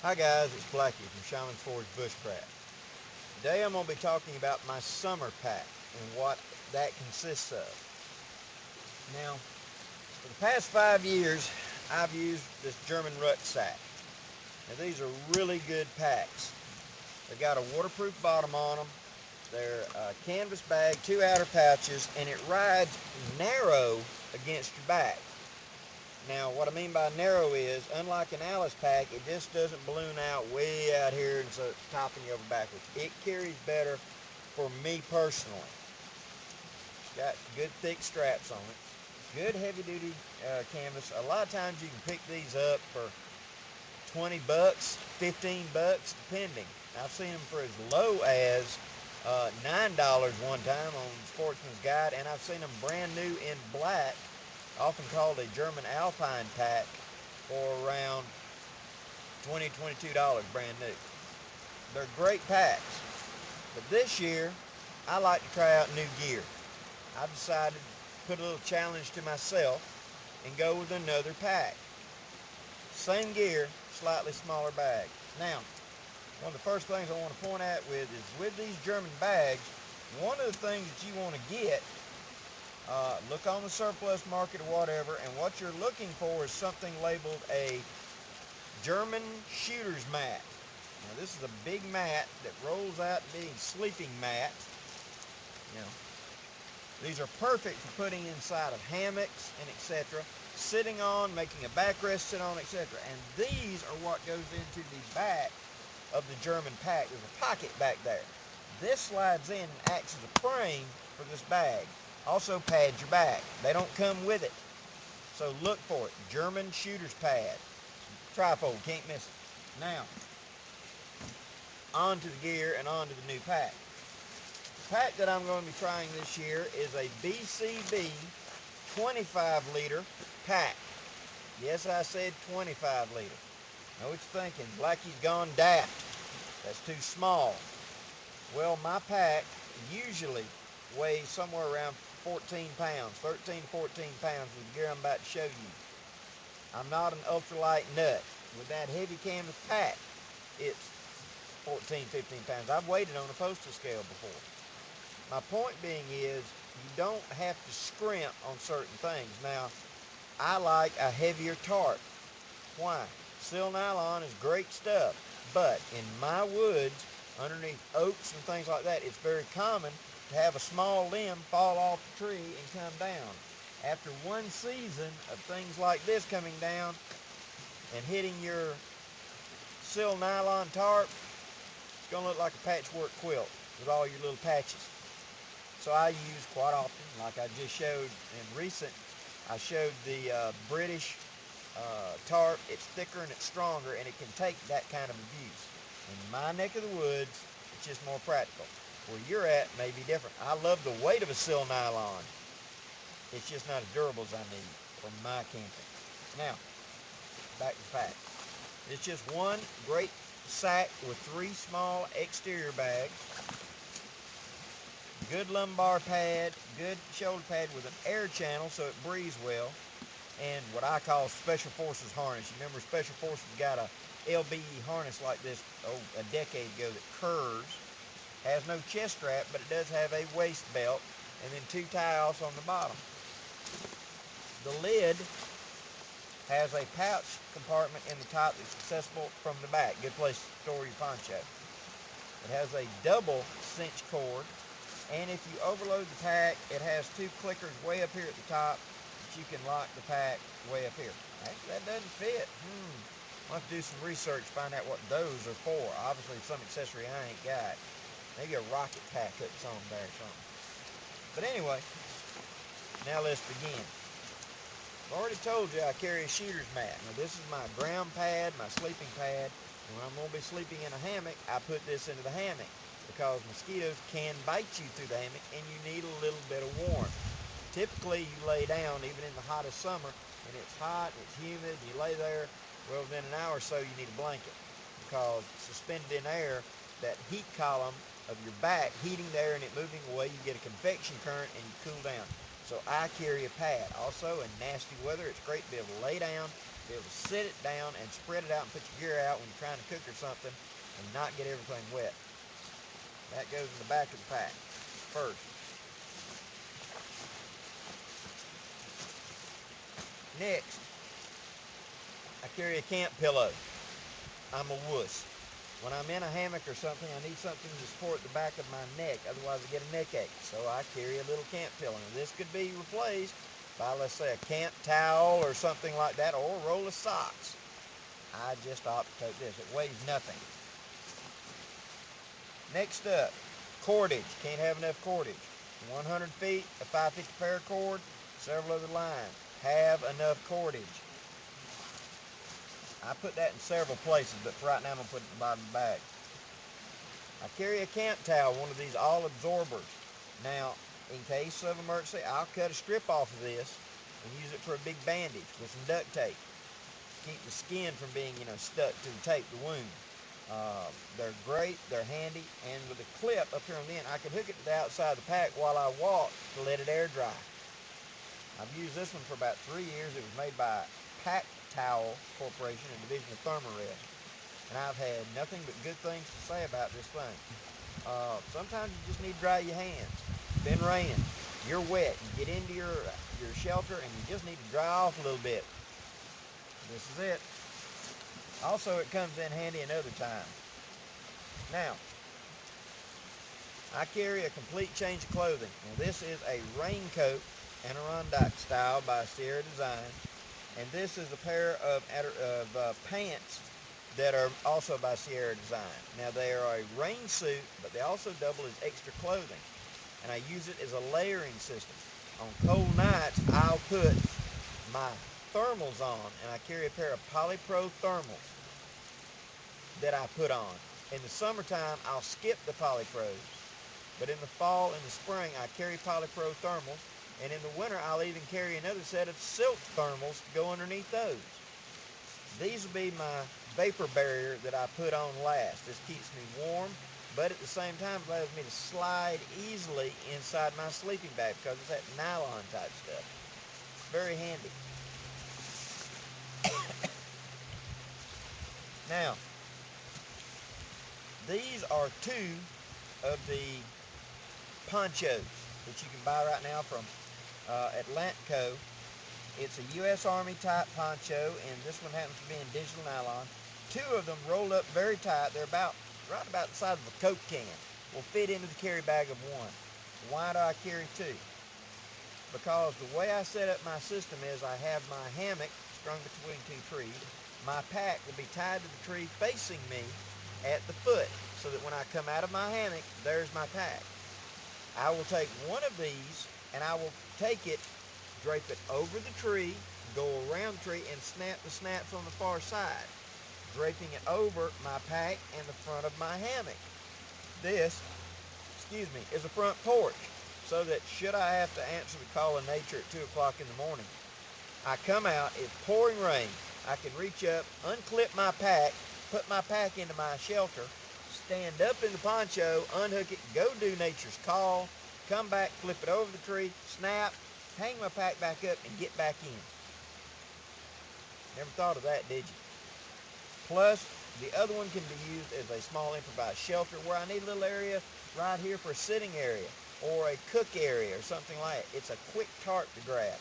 Hi guys, it's Blackie from Shaman's Forge Bushcraft. Today I'm going to be talking about my summer pack and what that consists of. Now, for the past 5 years, I've used this German rucksack. Now these are really good packs. They've got a waterproof bottom on them. They're a canvas bag, two outer pouches, and it rides narrow against your back. Now, what I mean by narrow is, unlike an Alice pack, it just doesn't balloon out way out here and so it's topping you over backwards. It carries better for me personally. It's got good thick straps on it. Good heavy duty canvas. A lot of times you can pick these up for 20 bucks, 15 bucks, depending. I've seen them for as low as $9 one time on Sportsman's Guide, and I've seen them brand new in black, often called a German Alpine pack, for around $20, $22 brand new. They're great packs, but this year I like to try out new gear. I've decided to put a little challenge to myself and go with another pack. Same gear, slightly smaller bag. Now, one of the first things I want to point out with these German bags, one of the things that you want to get, look on the surplus market or whatever, and what you're looking for is something labeled a German shooter's mat. Now this is a big mat that rolls out to being sleeping mat. You know, these are perfect for putting inside of hammocks and etc. Sitting on, making a backrest sit on, etc. And these are what goes into the back of the German pack. There's a pocket back there. This slides in and acts as a frame for this bag. Also pads your back. They don't come with it, so look for it. German shooter's pad. Trifold, can't miss it. Now, on to the gear and on to the new pack. The pack that I'm going to be trying this year is a BCB 25-liter pack. Yes, I said 25 liter. Know what you're thinking, Blackie's gone daft. That's too small. Well, my pack usually weighs somewhere around 14 pounds, 13 to 14 pounds with the gear I'm about to show you. I'm not an ultralight nut. With that heavy canvas pack, it's 14, 15 pounds. I've weighed it on a postal scale before. My point being is, you don't have to scrimp on certain things. Now, I like a heavier tarp. Why? Sil nylon is great stuff, but in my woods, underneath oaks and things like that, it's very common to have a small limb fall off the tree and come down. After one season of things like this coming down and hitting your Sil nylon tarp, it's going to look like a patchwork quilt with all your little patches. So I use quite often, like I just showed in recent, I showed the British tarp. It's thicker and it's stronger, and it can take that kind of abuse. In my neck of the woods, it's just more practical. Where you're at may be different. I love the weight of a Sil nylon. It's just not as durable as I need for my camping. Now, back to the pack. It's just one great sack with 3 small exterior bags. Good lumbar pad, good shoulder pad with an air channel so it breathes well, and what I call Special Forces harness. You remember Special Forces got a LBE harness like this a decade ago that curves, has no chest strap, but it does have a waist belt, and then 2 tie-offs on the bottom. The lid has a pouch compartment in the top that's accessible from the back. Good place to store your poncho. It has a double cinch cord, and if you overload the pack, it has 2 clickers way up here at the top that you can lock the pack way up here. Actually, that doesn't fit. I'll have to do some research, find out what those are for. Obviously, some accessory I ain't got. Maybe a rocket pack hooks on there or something. But anyway, now let's begin. I've already told you I carry a shooter's mat. Now this is my ground pad, my sleeping pad. And when I'm going to be sleeping in a hammock, I put this into the hammock because mosquitoes can bite you through the hammock and you need a little bit of warmth. Typically you lay down even in the hottest summer and it's hot, it's humid, and you lay there. Well, within an hour or so you need a blanket because suspended in air, that heat column of your back heating there and it moving away, you get a convection current and you cool down. So I carry a pad. Also, in nasty weather, it's great to be able to lay down Be able to sit it down and spread it out and put your gear out when you're trying to cook or something and not get everything wet. That goes in the back of the pack first. Next, I carry a camp pillow. I'm a wuss. When I'm in a hammock or something, I need something to support the back of my neck, otherwise I get a neck ache. So I carry a little camp pillow. Now, this could be replaced by, let's say, a camp towel or something like that, or a roll of socks. I just opt to take this. It weighs nothing. Next up, cordage. Can't have enough cordage. 100 feet, a 550 paracord, several other lines. Have enough cordage. I put that in several places, but for right now I'm going to put it in the bottom of the bag. I carry a camp towel, one of these all absorbers. Now, in case of emergency, I'll cut a strip off of this and use it for a big bandage with some duct tape. Keep the skin from being, stuck to the tape, the wound. They're great, they're handy, and with a clip up here on the end, I can hook it to the outside of the pack while I walk to let it air dry. I've used this one for about 3 years. It was made by Pack Towel Corporation, a division of Thermarest, and I've had nothing but good things to say about this thing. Sometimes you just need to dry your hands. It's been raining, you're wet, you get into your shelter and you just need to dry off a little bit. This is it. Also, it comes in handy another time. Now, I carry a complete change of clothing. Now, this is a raincoat, Adirondack style by Sierra Design, and this is a pair of pants that are also by Sierra Design. Now, they are a rain suit, but they also double as extra clothing, and I use it as a layering system. On cold nights, I'll put my thermals on, and I carry a pair of polypro thermals that I put on. In the summertime, I'll skip the polypros, but in the fall and the spring, I carry polypro thermals, and in the winter, I'll even carry another set of silk thermals to go underneath those. These will be my vapor barrier that I put on last. This keeps me warm, but at the same time allows me to slide easily inside my sleeping bag because it's that nylon type stuff. It's very handy. Now, these are two of the ponchos that you can buy right now from Atlantico. It's a U.S. Army type poncho, and this one happens to be in digital nylon. Two of them rolled up very tight. They're right about the size of a Coke can. Will fit into the carry bag of one. Why do I carry two? Because the way I set up my system is I have my hammock strung between two trees. My pack will be tied to the tree facing me at the foot, so that when I come out of my hammock, there's my pack. I will take one of these and I will take it, drape it over the tree, go around the tree, and snap the snaps on the far side, draping it over my pack and the front of my hammock. This, is a front porch, so that should I have to answer the call of nature at 2 o'clock in the morning, I come out, it's pouring rain, I can reach up, unclip my pack, put my pack into my shelter, stand up in the poncho, unhook it, go do nature's call, come back, flip it over the tree, snap, hang my pack back up, and get back in. Never thought of that, did you? Plus, the other one can be used as a small improvised shelter where I need a little area right here for a sitting area or a cook area or something like that. It's a quick tarp to grab.